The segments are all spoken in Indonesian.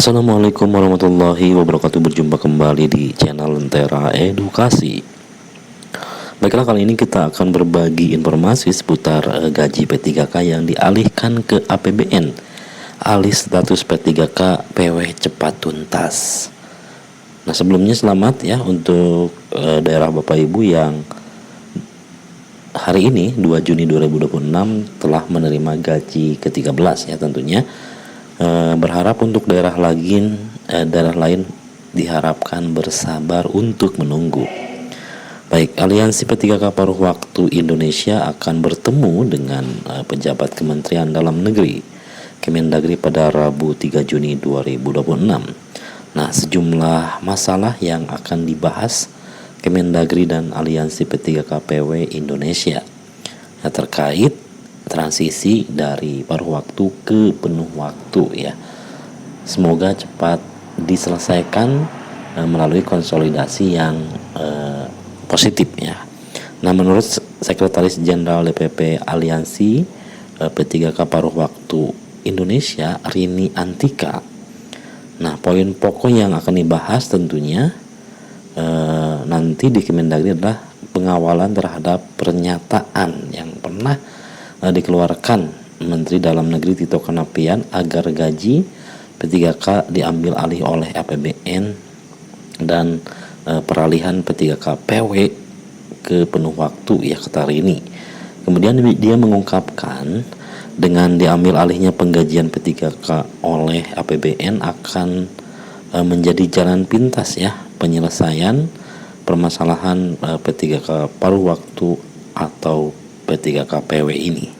Assalamualaikum warahmatullahi wabarakatuh. Berjumpa kembali di channel Lentera Edukasi. Baiklah, kali ini kita akan berbagi informasi seputar gaji P3K yang dialihkan ke APBN. Alih status P3K PW cepat tuntas. Nah, sebelumnya selamat ya untuk daerah Bapak Ibu yang hari ini 2 Juni 2026 telah menerima gaji ke-13 ya tentunya. Berharap untuk daerah lain diharapkan bersabar untuk menunggu. Baik, Aliansi P3K Paruh Waktu Indonesia akan bertemu dengan pejabat Kementerian Dalam Negeri Kemendagri pada Rabu 3 Juni 2026. Nah, sejumlah masalah yang akan dibahas Kemendagri dan Aliansi P3K PW Indonesia terkait transisi dari paruh waktu ke penuh waktu ya. Semoga cepat diselesaikan melalui konsolidasi yang positif ya. Nah, menurut Sekretaris Jenderal DPP Aliansi P3K Paruh Waktu Indonesia Rini Antika, nah poin pokok yang akan dibahas tentunya nanti di Kemendagri adalah pengawalan terhadap pernyataan yang pernah dikeluarkan Menteri Dalam Negeri Tito Karnavian agar gaji P3K diambil alih oleh APBN dan peralihan P3K PW ke penuh waktu ya kata Rini. Kemudian dia mengungkapkan dengan diambil alihnya penggajian P3K oleh APBN akan menjadi jalan pintas ya penyelesaian permasalahan P3K paruh waktu atau P3K PW ini.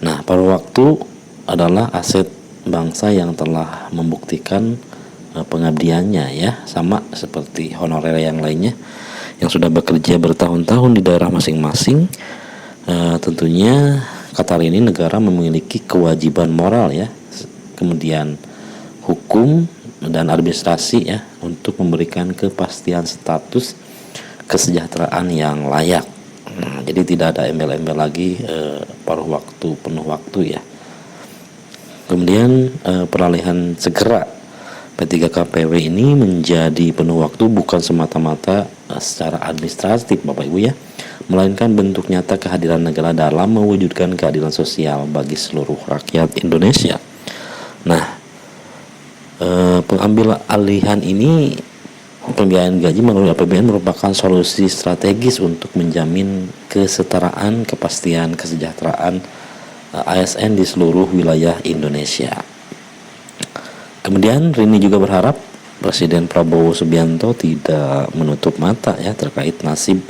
Nah, paruh waktu adalah aset bangsa yang telah membuktikan pengabdiannya ya, sama seperti honorer yang lainnya yang sudah bekerja bertahun-tahun di daerah masing-masing. Tentunya kata ini negara memiliki kewajiban moral ya, kemudian hukum dan administrasi ya untuk memberikan kepastian status kesejahteraan yang layak. Nah, jadi tidak ada embel-embel lagi paruh waktu penuh waktu ya. Kemudian peralihan segera P3K PW ini menjadi penuh waktu bukan semata-mata secara administratif Bapak Ibu ya, melainkan bentuk nyata kehadiran negara dalam mewujudkan keadilan sosial bagi seluruh rakyat Indonesia. Nah, pengambil alihan ini pembiayaan gaji melalui APBN merupakan solusi strategis untuk menjamin kesetaraan, kepastian, kesejahteraan ASN di seluruh wilayah Indonesia. Kemudian Rini juga berharap Presiden Prabowo Subianto tidak menutup mata ya terkait nasib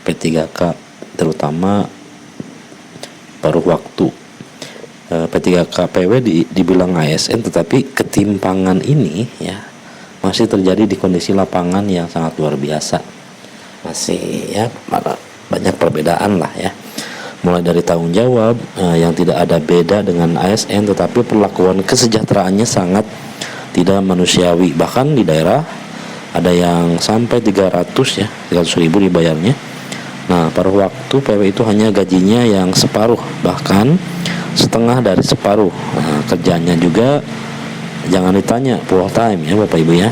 P3K terutama paruh waktu. P3K PW dibilang ASN tetapi ketimpangan ini ya masih terjadi di kondisi lapangan yang sangat luar biasa. Masih ya banyak perbedaan lah ya. Mulai dari tanggung jawab yang tidak ada beda dengan ASN, tetapi perlakuan kesejahteraannya sangat tidak manusiawi. Bahkan di daerah ada yang sampai 300.000 dibayarnya. Nah, paruh waktu PW itu hanya gajinya yang separuh, bahkan setengah dari separuh. Nah, kerjanya juga jangan ditanya full time ya Bapak Ibu ya.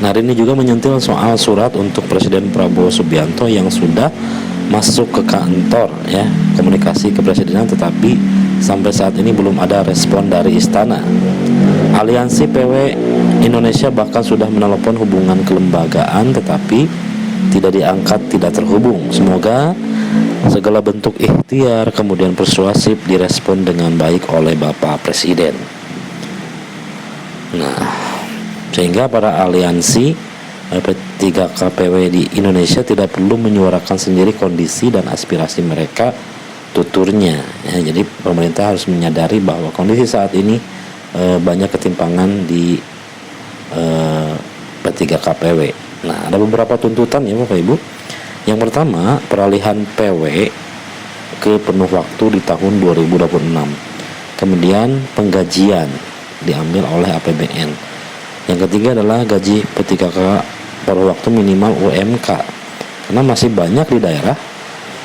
Nah, ini juga menyentil soal surat untuk Presiden Prabowo Subianto yang sudah masuk ke kantor ya komunikasi kepresidenan, tetapi sampai saat ini belum ada respon dari istana. Aliansi PW Indonesia bahkan sudah menelepon hubungan kelembagaan tetapi tidak diangkat, tidak terhubung. Semoga segala bentuk ikhtiar kemudian persuasif direspon dengan baik oleh Bapak Presiden. Nah, sehingga para aliansi P3K PW di Indonesia tidak perlu menyuarakan sendiri kondisi dan aspirasi mereka, tuturnya ya. Jadi pemerintah harus menyadari bahwa kondisi saat ini banyak ketimpangan di P3K PW. Nah, ada beberapa tuntutan ya Bapak Ibu. Yang pertama, peralihan PW ke penuh waktu di tahun 2026. Kemudian penggajian diambil oleh APBN. Yang ketiga adalah gaji P3K paruh waktu minimal UMK, karena masih banyak di daerah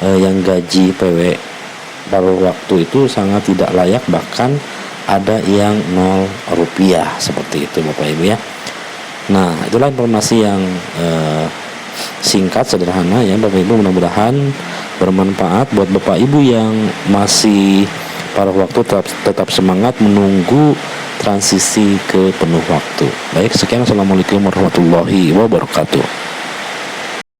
yang gaji PW paruh waktu itu sangat tidak layak, bahkan ada yang 0 rupiah, seperti itu Bapak Ibu ya. Nah, itulah informasi yang singkat sederhana ya Bapak Ibu, mudah-mudahan bermanfaat buat Bapak Ibu yang masih paruh waktu. Tetap semangat menunggu transisi ke penuh waktu. Baik, sekian, assalamualaikum warahmatullahi wabarakatuh.